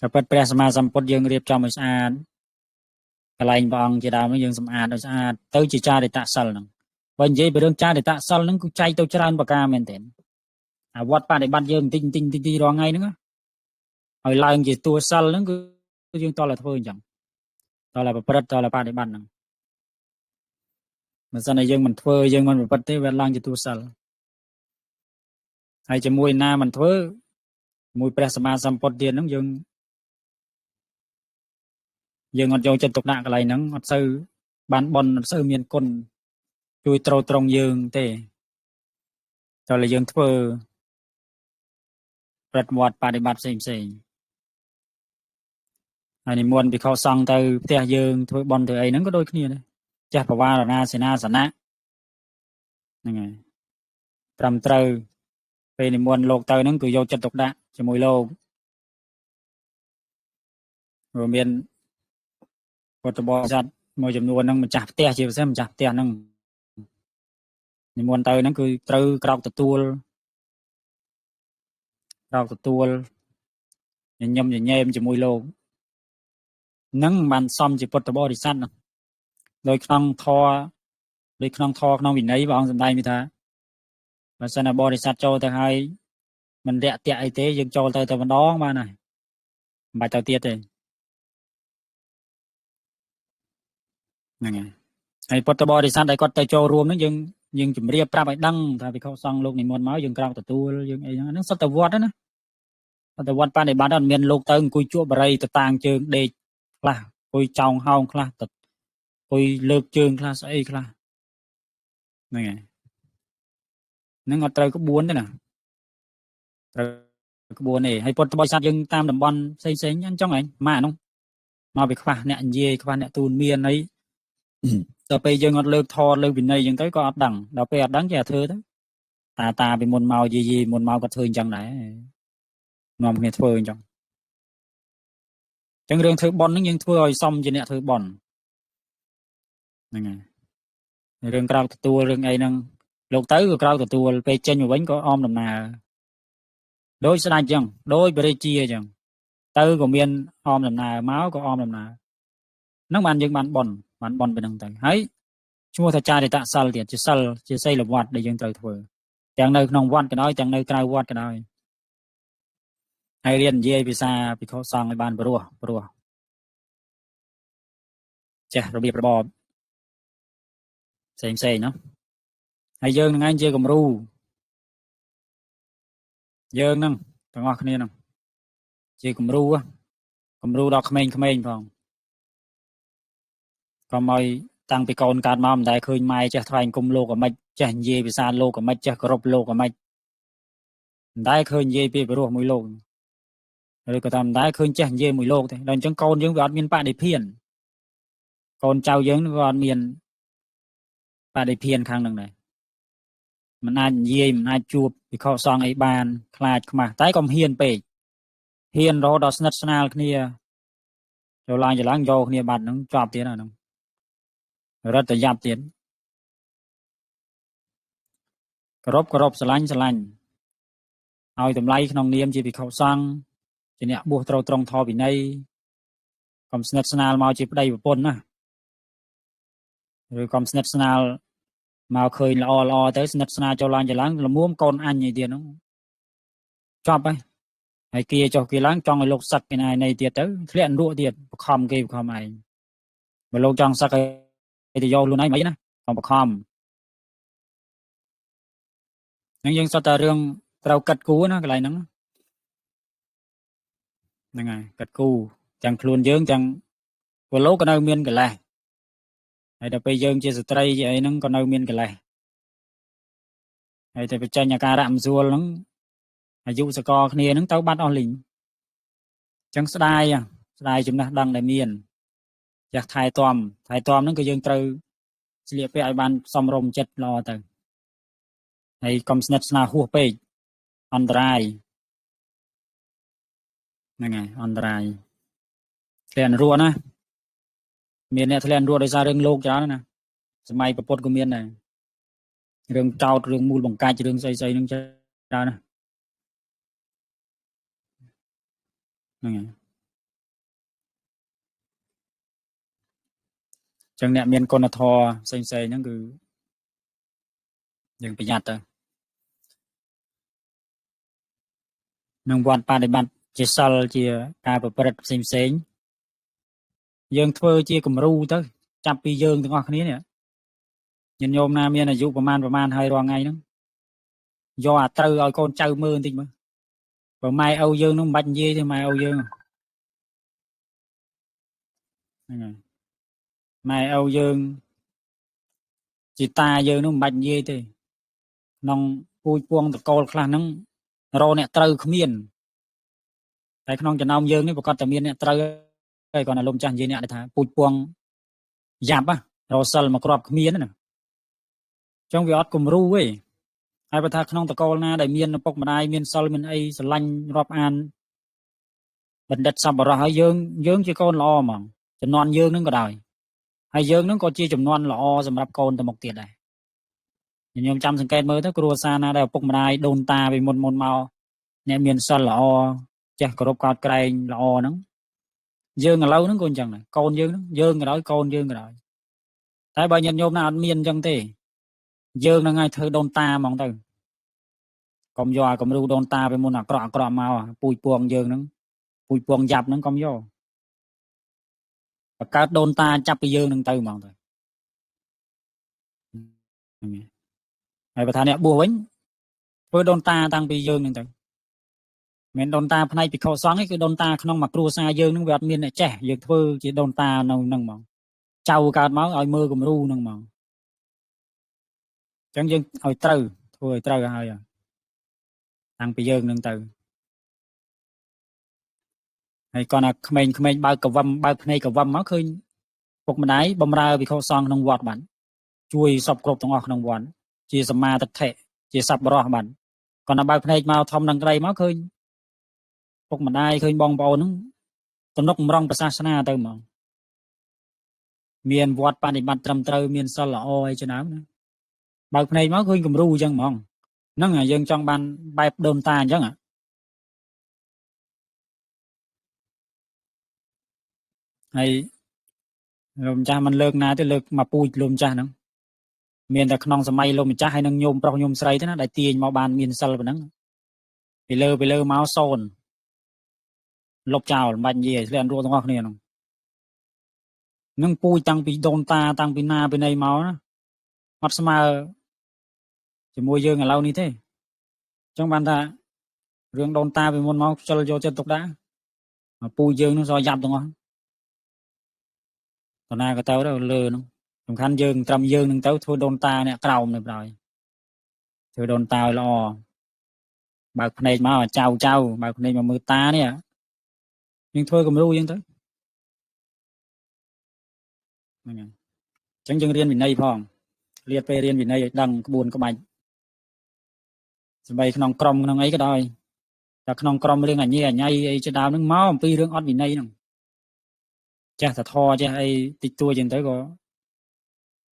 តែពិតព្រះសម្មាសម្ពុទ្ធយើងរៀបចំឲ្យស្អាតកន្លែងព្រះអង្គជាដើមយើងសម្អាតឲ្យស្អាតទៅជាចារិតសិលហ្នឹងបើនិយាយពីរឿងចារិតសិលហ្នឹងគឺចែកទៅច្រើនប្រការមែនទែនអាវត្តបដិបត្តិយើងបន្តិចរាល់ថ្ងៃហ្នឹងឲ្យឡើងជាតួសិលហ្នឹងគឺយើងតតែធ្វើអញ្ចឹងតតែប្រព្រឹត្តតតែបដិបត្តិហ្នឹងបើសិនតែយើងមិនធ្វើយើងមិនប្រព្រឹត្តទេវាឡើងជាតួសិលហើយជាមួយណាមិនធ្វើមួយព្រះសម្មាសម្ពុទ្ធទៀតហ្នឹងយើងអត់យកចិត្តទុកដាក់កន្លែងហ្នឹងអត់សូវបានបន់អត់សូវមានគុណជួយត្រូវត្រង់យើងទេតើយើងធ្វើប្រតិបត្តិបដិបត្តិផ្សេងហើយនិមន្តភិក្ខុសង្ឃទៅផ្ទះយើងធ្វើបន់ធ្វើអីហ្នឹងក៏ដូចគ្នាដែរចាស់បវារណាសេនាសនៈហ្នឹងហើយត្រឹមត្រូវពេលនិមន្តលោកទៅហ្នឹងគឺយកចិត្តទុកដាក់ជាមួយលោកព្រោះមានពុទ្ធបរិស័ទមួយចំនួនហ្នឹងម្ចាស់ផ្ទះជាពិសេសម្ចាស់ផ្ទះហ្នឹងនិមន្តទៅហ្នឹងគឺត្រូវក្រោកទទួលញញឹមញញែមជាមួយលោកហ្នឹងបានសមជាពុទ្ធបរិស័ទដោយក្នុងធម៌ក្នុងវិន័យព្រះអង្គសម្ដែងថាបើសិនណាបរិស័ទចូលទៅហើយមិនរាក់ទាក់អីទេយើងចូលទៅម្ដងបានហើយមិនបាច់ទៅទៀតទេហ្នឹងហើយពុទ្ធបរិស័ទដែលគាត់ទៅចូលរួមហ្នឹងយើងជម្រាបប្រាប់ឲ្យដឹងថាភិក្ខុសង្ឃលោកនិមន្តមកយើងក្រោកទទួលយើងអីហ្នឹងសុទ្ធតែវត្តណាសុទ្ធតែវត្តបដិបត្តិអត់មានលោកទៅអង្គុយជួបបរិយទៅតាំងជើងដេកខ្លះអង្គុយចោងហោងខ្លះទៅអង្គុយលើកជើងខ្លះស្អីខ្លះហ្នឹងហើយនឹងអត់ត្រូវក្បួនទេណាត្រូវក្បួនទេហើយពុទ្ធបរិស័ទយើងតាមតំបន់ផ្សេងអញ្ចឹងហ៎ម៉ាហ្នឹងមកវាខ្វះអ្នកនិយាយខ្វះអ្នកទូនមានអីដល់ពេលយើងអត់លើកថតលើកវិន័យអញ្ចឹងទៅក៏អត់ដឹងដល់ពេលអត់ដឹងគេអាចធ្វើទៅតាពីមុនមកយាយមុនមកក៏ធ្វើអញ្ចឹងដែរនាំគ្នាធ្វើអញ្ចឹងរឿងធ្វើបន់ហ្នឹងយើងធ្វើឲ្យសមជាអ្នកធ្វើបន់ហ្នឹងហើយរឿងក្រោកទទួលរឿងអីហ្នឹងលោកទៅក៏ក្រោកទទួលពេលចេញមកវិញក៏អមដំណើរដូចស្ដេចអញ្ចឹងដូចបរិជាអញ្ចឹងទៅក៏មានអមដំណើរមកក៏អមដំណើរហ្នឹងបានយើងបានបន់ពីហ្នឹងទៅហើយឈ្មោះថាចារិតសិលទៀតជាសិលជាសីលវត្តដែលយើងត្រូវធ្វើទាំងនៅក្នុងវត្តក៏ដោយទាំងនៅក្រៅវត្តក៏ដោយហើយរៀននិយាយភាសាភិក្ខុសង្ឃឲ្យបានព្រោះចេះរបៀបរបប ផ្សេងៗណាហើយយើងនឹងឯងជាគំរូយើងហ្នឹងទាំងអស់គ្នាហ្នឹងជាគំរូដល់ក្មេងៗផងកុំឲ្យតាំងពីកូនកើតមកមិនដែលឃើញម៉ែចេះថ្លែងគុំលោកអាម៉េចចេះនិយាយភាសាលោកអាម៉េចចេះគោរពលោកអាម៉េចមិនដែលឃើញនិយាយពីព្រោះមួយលោកឬក៏តាមមិនដែលឃើញចេះនិយាយមួយលោកទេដល់អញ្ចឹងកូនយើងវាអត់មានបដិភានកូនចៅយើងវាអត់មានបដិភានខាងហ្នឹងដែរមិនអាចនិយាយមិនអាចជួបពិខុសង្ឃអីបានខ្លាចខ្មាស់តែកុំហ៊ានពេកហ៊ានរហូតដល់ស្និទ្ធស្នាលគ្នាចូលឡើងច្រឡំយកគ្នាបាត់ហ្នឹងជាប់ទៀតហ្នឹងរត់ទៅយ៉ាប់ទៀតគោរពស្រឡាញ់ឲ្យតម្លៃក្នុងនាមជាភិក្ខុសង្ឃជាអ្នកបួសត្រូវត្រង់ធម៌វិន័យកុំស្និទ្ធស្នាលមកជាប្តីប្រពន្ធណាឬកុំស្និទ្ធស្នាលមកឃើញល្អទៅស្និទ្ធស្នាលចូលឡើងច្រឡំល្មមកូនអញឯទៀតហ្នឹងចប់ហើយគេចុះគេឡើងចង់ឲ្យលោកសឹកគេណៃទៀតទៅធ្លាក់នរកទៀតបខំគេបខំឯងបើលោកចង់សឹកឲ្យទៅយកខ្លួនឯងមិនណាកុំបខំហ្នឹងយើងសុទ្ធតែរឿងត្រូវកាត់គូណាកន្លែងហ្នឹងហើយកាត់គូទាំងខ្លួនយើងទាំងពលលោកក៏នៅមានកលេសហើយដល់ពេលយើងជាស្ត្រីជាអីហ្នឹងក៏នៅមានកលេសហើយតែបច្ចេកអាការៈមិនស្រួលហ្នឹងអាយុសកលគ្នាហ្នឹងទៅបាត់អស់លីងអញ្ចឹងស្ដាយចំណេះដឹងដែលមានចាស់ថែទាំហ្នឹងគឺយើងត្រូវស្លៀកពាក់ឲ្យបានសមរម្យចិត្តល្អទៅហើយកុំស្និទ្ធស្នាលហួសពេកអន្តរាយហ្នឹងហើយអន្តរាយធ្លាក់នរកណាមានអ្នកធ្លាក់នរកដោយសាររឿងលោកច្រើនណាសម័យប្រពុតក៏មានដែររឿងចោតរឿងមូលបង្កាច់រឿងស្អីហ្នឹងច្រើនណាហ្នឹងហើយចឹងអ្នកមានគុណធម៌ផ្សេងហ្នឹងគឺយើងប្រយ័ត្នទៅនឹងវត្តបដិបត្តិជាសិលជាការប្រព្រឹត្តផ្សេងយើងធ្វើជាគំរូទៅចាប់ពីយើងទាំងអស់គ្នានេះញាតិញោមណាមានអាយុប្រមាណហើយរាល់ថ្ងៃហ្នឹងយកអាត្រូវឲ្យកូនចៅមើលបន្តិចមើលបើម៉ែឪយើងហ្នឹងមិនបាច់និយាយទេម៉ែឪយើងហ្នឹងហើយម៉ែឪយើងជាតាយើងហ្នឹងមិនបាច់និយាយទេក្នុងពូជពងតកូលខ្លះហ្នឹងរកអ្នកត្រូវគ្មានតែក្នុងចំណោមយើងនេះប្រកាសតែមានអ្នកត្រូវហើយគាត់ណាលោកចាស់និយាយអ្នកថាពូជពងយ៉ាប់រកសិលមកគ្រាប់គ្មានណាចឹងវាអត់គំរូទេហើយបើថាក្នុងតកូលណាដែលមានឪពុកម្ដាយមានសិលមានអីស្រឡាញ់រាប់អានបណ្ឌិតសប្បុរសហើយយើងជាកូនល្អហ្មងចំនួនយើងនឹងក៏ដោយហើយយើងនឹងក៏ជាចំនួនល្អសម្រាប់កូនទៅមុខទៀតដែរខ្ញុំចាំសង្កេតមើលទៅគ្រួសារណាដែលឪពុកម្ដាយដូនតាពីមុនមកអ្នកមានសិលល្អចេះគោរពកោតក្រែងល្អហ្នឹងយើងឥឡូវហ្នឹងក៏អញ្ចឹងដែរកូនយើងហ្នឹងយើងក៏ដោយកូនយើងក៏ដោយតែបើញាតិញោមណាអត់មានអញ្ចឹងទេយើងហ្នឹងឲ្យធ្វើដូនតាហ្មងទៅកុំយកអាគំរូដូនតាពីមុនអាក្រក់មកពូជពងយើងហ្នឹងពូជពងយ៉ាប់ហ្នឹងកុំយកបង្កើតដូនតាចាប់ពីយើងហ្នឹងទៅហ្មងទៅហើយបើថាអ្នកបួសវិញធ្វើដូនតាតាំងពីយើងហ្នឹងទៅមិនដូនតាផ្នែកភិក្ខុសង្ឃទេគឺដូនតាក្នុងមួយគ្រួសារយើងហ្នឹងវាអត់មានអ្នកចេះយើងធ្វើជាដូនតានៅហ្នឹងហ្មងចៅកើតមកឲ្យមើលគំរូហ្នឹងហ្មងអញ្ចឹងយើងឲ្យត្រូវធ្វើឲ្យត្រូវហើយតាំងពីយើងហ្នឹងទៅហើយគាត់ថាក្មេងបើកកវឹមបើកភ្នែកកវឹមមកឃើញពុកម្ដាយបំរើភិក្ខុសង្ឃក្នុងវត្តបានជួយសពគ្រប់ទាំងអស់ក្នុងវត្តជាសមាទិដ្ឋិជាសប្បុរសបានគាត់ថាបើកភ្នែកមកធំនឹងក្ដីមកឃើញពុកម្ដាយឃើញបងប្អូនហ្នឹងទំនុកម្រងប្រសាសនាទៅហ្មងមានវត្តបដិបត្តិត្រឹមត្រូវមានសិលល្អអីចឹងណាបើកភ្នែកមកឃើញគំរូអញ្ចឹងហ្មងហ្នឹងយើងចង់បានបែបដូនតាអញ្ចឹងហើយលោកម្ចាស់មិនលើកណាទេលើកមកពូជលោកម្ចាស់ហ្នឹងមានតែក្នុងសម័យលោកម្ចាស់ហើយនឹងញោមប្រុសញោមស្រីទេណាដែលទាញមកបានមានសិលប៉ុណ្ណឹងពីលើមកសូនលុបចោលមិនបាច់និយាយធ្លាក់រួចទាំងអស់គ្នាហ្នឹងពូជតាំងពីដូនតាតាំងពីណាពីណីមកណា អត់ស្មើជាមួយយើងឥឡូវនេះទេអញ្ចឹងបានថារឿងដូនតាពីមុនមកខ្ជិលយកចិត្តទុកដាក់ពូយើងនឹងសយ៉ាប់ទាំងអស់តណាក៏ទៅលើហ្នឹងសំខាន់យើងត្រឹមយើងនឹងទៅធ្វើដូនតាអ្នកក្រោមនៅបណ្ដោយធ្វើដូនតាឲ្យល្អបើកភ្នែកមកចៅបើកភ្នែកមកមើលតានេះយើងធ្វើគំរូយើងទៅហ្នឹងហើយអញ្ចឹងយើងរៀនវិន័យផងរៀនពេលរៀនវិន័យឲ្យដឹងក្បួនក្បាច់សម្បីក្នុងក្រុមក្នុងអីក៏ដោយតែក្នុងក្រុមរឿងអញញ៉ៃអីជាដើមហ្នឹងមកអំពីរឿងអត់វិន័យហ្នឹងចេះតែធរចេះអីតិចតួចចឹងទៅក៏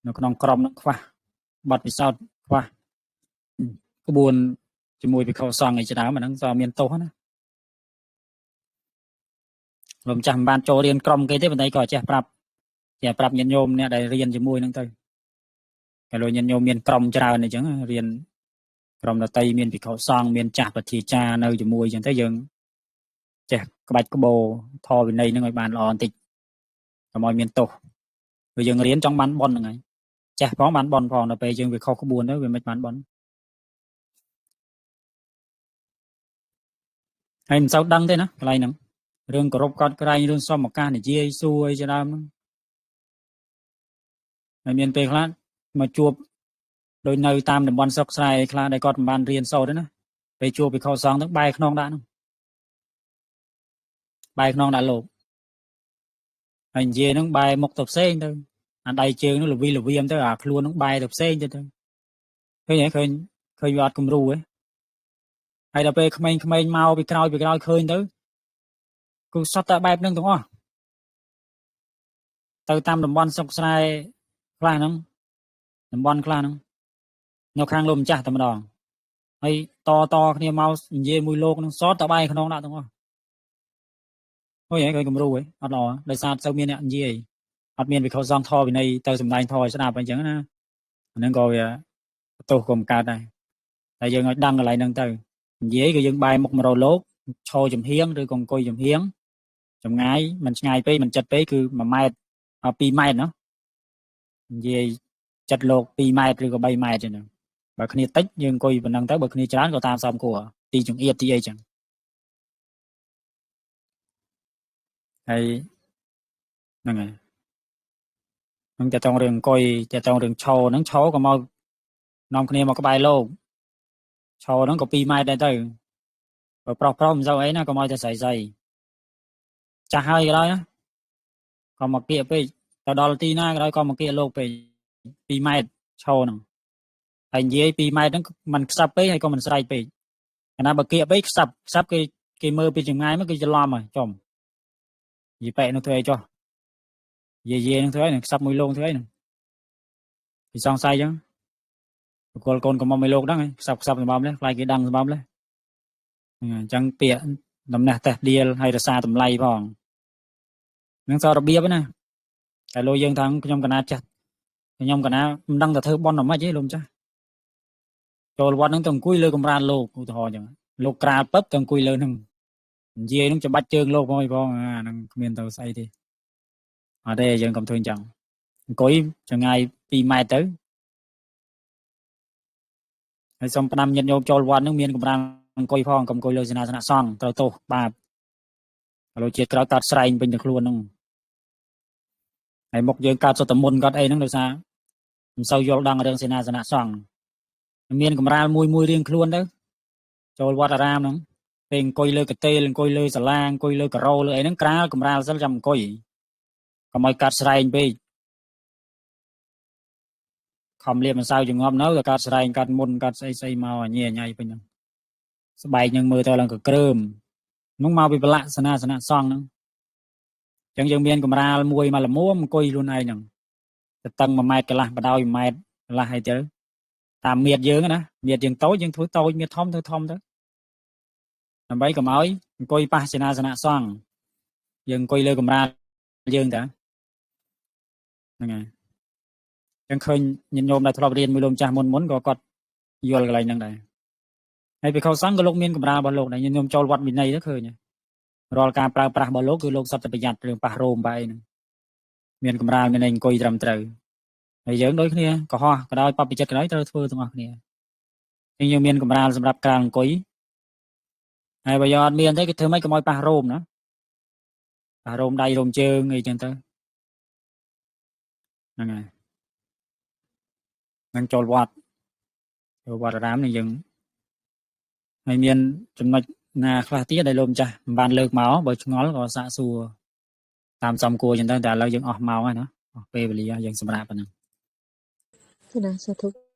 នៅក្នុងក្រុមហ្នឹងខ្វះបទពិសោធន៍ខ្វះក្បួនជាមួយវិខសង្ឃអីជាដើមអាហ្នឹងក៏មានទោសណាលោកម្ចាស់មិនបានចូលរៀនក្រុមគេទេប៉ុន្តែក៏ចេះប្រាប់ញាតិញោមអ្នកដែលរៀនជាមួយហ្នឹងទៅតែលោកញាតិញោមមានក្រុមច្រើនអញ្ចឹងរៀនក្រុមដតីមានវិខសង្ឃមានចាស់ប្រធាចារនៅជាមួយអញ្ចឹងទៅយើងចេះក្បាច់ក្បោធម៌វិន័យហ្នឹងឲ្យបានល្អបន្តិចកុំឲ្យមានទោសព្រោះយើងរៀនចង់បានបនហ្នឹងហើយចេះផងបានបនផងដល់ពេលយើងវាខុសក្បួនទៅវាមិនបានបនហើយមិនសូវដឹងទេណាកន្លែងហ្នឹងរឿងគោរពកោតក្រែងរឿងសមឱកាសនិយាយសួរអីជាដើមហ្នឹងហើយមានពេលខ្លះមកជួបដោយនៅតាមតំបន់ស្រុកស្រែខ្លះដែលគាត់មិនបានរៀនសូត្រទេណាពេលជួបវិខសង្ឃទៅបែរខ្នងដាក់ហ្នឹងបែរខ្នងដាក់លោកហើយនិយាយហ្នឹងបែរមុខទៅផ្សេងទៅអាដៃជើងនោះល្វីមទៅអាខ្លួនហ្នឹងបែរទៅផ្សេងទៅឃើញវាអត់គំរូហ៎ហើយដល់ពេលក្មេងៗមកពីក្រោយឃើញទៅគឺសតតែបែបហ្នឹងទាំងអស់ទៅតាមតំបន់ស្រុកស្រែខ្លះហ្នឹងតំបន់ខ្លះហ្នឹងនៅខាងលោកម្ចាស់តែម្ដងហើយតគ្នាមកនិយាយមួយលោកហ្នឹងសតតែបែរខ្នងដាក់ទាំងអស់អូយឃើញគំរូហ៎អត់ល្អដោយសារទៅមានអ្នកនិយាយអត់មានវិខសង្ឃធម៌វិន័យទៅសម្ដែងធម៌ឲ្យស្ដាប់អញ្ចឹងណាអាហ្នឹងក៏វាទោសក៏មិនកើតដែរតែយើងឲ្យដឹងកន្លែងហ្នឹងទៅនិយាយគឺយើងបែរមុខមករកលោកឈរចំហៀងឬក៏អង្គុយចំហៀងចម្ងាយមិនឆ្ងាយពេកមិនជិតពេកគឺ1ម៉ែត្រ2ម៉ែត្រណានិយាយចិត្តលោក2ម៉ែត្រឬក៏3ម៉ែត្រចឹងបើគ្នាតិចយើងអង្គុយប៉ុណ្ណឹងទៅបើគ្នាច្រើនក៏តាមសមគួរទីចង្អៀតទីអីចឹងហើយហ្នឹងហើយនឹងតែតងរឿងអង្គុយតែតងរឿងឈរហ្នឹងឈរក៏មកនាំគ្នាមកក្បែរលោកឈរហ្នឹងក៏2ម៉ែត្រដែរទៅបើប្រុសមិនសូវអីណាក៏មកតែស្រីចាស់ហើយក៏ដោយណាក៏មកគៀកពេកទៅដល់ទីណាក៏ដោយក៏មកគៀកលោកពេក2ម៉ែត្រឈរហ្នឹងហើយនិយាយ2ម៉ែត្រហ្នឹងมันខ្សាប់ពេកហើយក៏មិនស្រែកពេកកាលណាបើគៀកពេកខ្សាប់គេមើលពីចម្ងាយមកគេច្រឡំហើយចំនិយាយបែកនោះធ្វើអីចុះយាយនឹងធ្វើអីនឹងខ្សាប់មួយលោកធ្វើអីនឹងគេសង្ស័យចឹងបកលកូនក៏មកមួយលោកហ្នឹងខ្សាប់សម្បំលេខ្លាចគេដឹងសម្បំលេអញ្ចឹងពាក្យដំណេះតេះដៀលហើយរសាតម្លៃផងនឹងសរបៀបណាតែលោកយើងថាខ្ញុំកណាចាស់ខ្ញុំកណាមិនដឹងតែធ្វើបន់អ្ហ្មិចទេលោកចាស់ចូលវត្តហ្នឹងទៅអង្គុយលើកំរាលលោកឧទាហរណ៍អញ្ចឹងលោកក្រាលពឹបទៅអង្គុយលើហ្នឹងនិយាយហ្នឹងច្បាច់ជើងលោកផងអាហ្នឹងគ្មានទៅស្អីទេអត់ទេយើងកុំធ្វើអញ្ចឹងអង្គុយចង្ងាយ2ម៉ែត្រទៅហើយសូមផ្ដាំញាតិញោមចូលវត្តហ្នឹងមានកម្រាលអង្គុយផងកុំអង្គុយលើសេនាសនៈសង្ឃត្រូវទោសបាបលោកជាតិក្រោយកាត់ស្រែងពេញទៅខ្លួនហ្នឹងហើយមុខយើងកាត់សុទ្ធតែមុនកាត់អីហ្នឹងដោយសារមិនសូវយល់ដឹងរឿងសេនាសនៈសង្ឃមានកម្រាលមួយរៀងខ្លួនទៅចូលវត្តអារាមហ្នឹងពេលអង្គុយលើកទេលអង្គុយលើសាឡាអង្គុយលើការ៉ូលើអីហ្នឹងក្រាលកម្រាលសិលចាំអង្គុយកុំឲ្យកាត់ស្រែងពេកខំលៀបម្សៅចងប់នៅតែកាត់ស្រែងកាត់មុនកាត់ស្អីមកញ៉ៃពេញហ្នឹងស្បែកនឹងមើលទៅឡើងក៏ក្រើមនោះមកពីប្រឡាក់សេនាសនៈសង្ឃហ្នឹងអញ្ចឹងយើងមានកម្រាលមួយមកល្មមអង្គុយខ្លួនឯងហ្នឹងទៅតឹង1ម៉ែត្រកន្លះបដ ாய் 1ម៉ែត្រកន្លះអីទៅតាមមៀតយើងណាមៀតយើងតូចយើងធ្វើតូចមៀតធំធ្វើធំទៅដើម្បីកុំឲ្យអង្គុយប៉ះសេនាសនៈសង្ឃយើងអង្គុយលើកម្រាលយើងតាហ្នឹងហើយចឹងឃើញញាតិញោមដែលធ្លាប់រៀនមួយលោកម្ចាស់មុនក៏គាត់យល់កន្លែងហ្នឹងដែរហើយពីខុសសង្ឃក៏លោកមានកម្រាលរបស់លោកដែរញាតិញោមចូលវត្តវិន័យទៅឃើញរាល់ការប្រើប្រាស់របស់លោកគឺលោកសត្វប្រយ័ត្នរឿងប៉ះរោមបែបហ្នឹងមានកម្រាលមានអង្គុយត្រឹមត្រូវ ហើយយើងដូចគ្នាកុហកក៏ដោយបបិចិត្តក៏ដោយត្រូវធ្វើទាំងអស់គ្នាយើងមានកម្រាលសម្រាប់ការអង្គុយហើយបើយើងអត់មានទេគេធ្វើម៉េចកុំឲ្យប៉ះរោមណាប៉ះរោមដៃរោមជើងអីចឹងទៅហ្នឹងហើយនឹងចូលវត្តអារាមនេះយើងហើយមានចំណុចណាខ្លះទៀតដែលលោកម្ចាស់មិនបានលើកមកបើឆ្ងល់ក៏សាកសួរតាមសំគួរចឹងទៅតែឥឡូវយើងអស់ម៉ោងហើយណាអស់ពេលវេលាយើងសម្រាប់ប៉ុណ្ណឹង ចាសាធុ